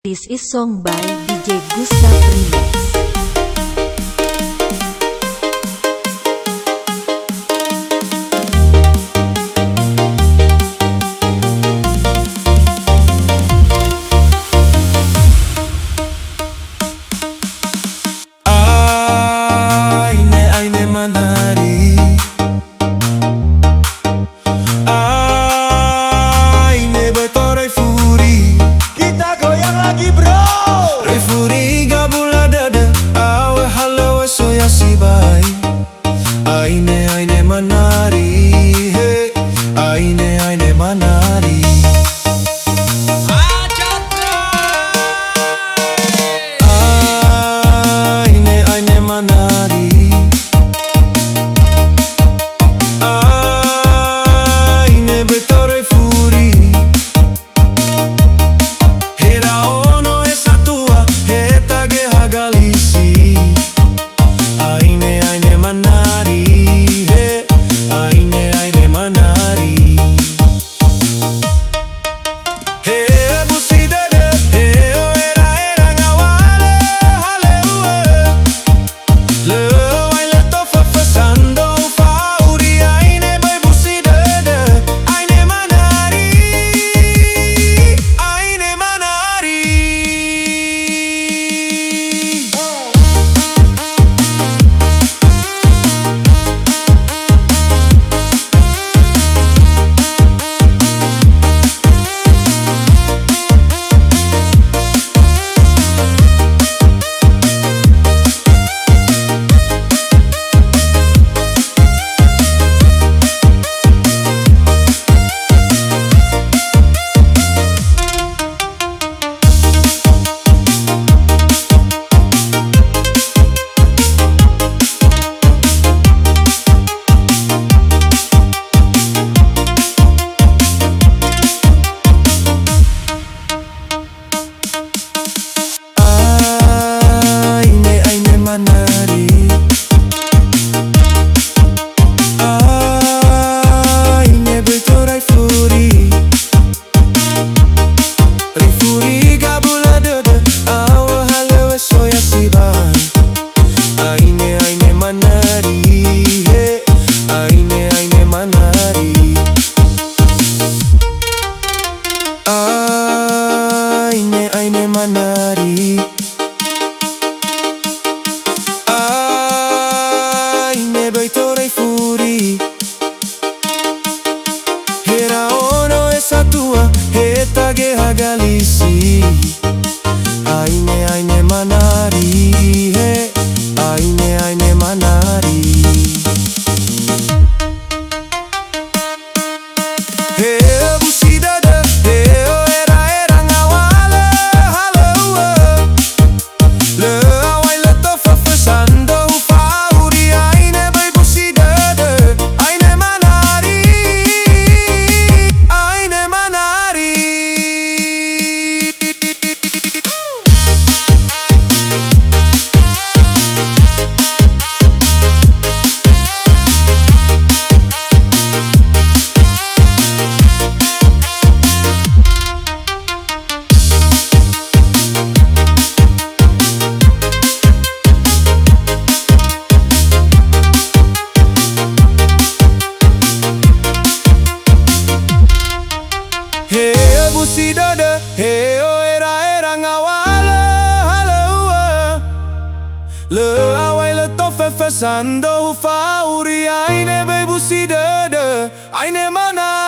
This is song by DJ Gustav Remix. AINE manari, AINE betore furi. Kita goyang lagi bro. Refuri gabula dada, awe halawa soya si bai. AINE manari, he. AINE manari. AINE manari. AINE betore furi. Era ono esa tua, eta ge hagalisi. AINE manari, he. AINE manari. He busi dede, he era ngawale, halewa. Le waile tofa fasando fauri, AINE bai busi dede. AINE manari, AINE manari. AINE manari. AINE betorai furi. Rifuri gabula dada, awa halewa soya siban. AINE manari, he. AINE manari. AINE manari. AINE betore furi. Era ono esa tua, eta ge hagalisi. AINE manari, he. AINE manari. He busi dada, he era ngawale, halewa. Le waile tofa fasando fauri, AINE bai busi dada. AINE manari, AINE manari. He busi dada, he era ngawale, halewa. Le waile tofa fasando fauri, AINE bai busi dada. AINE manari.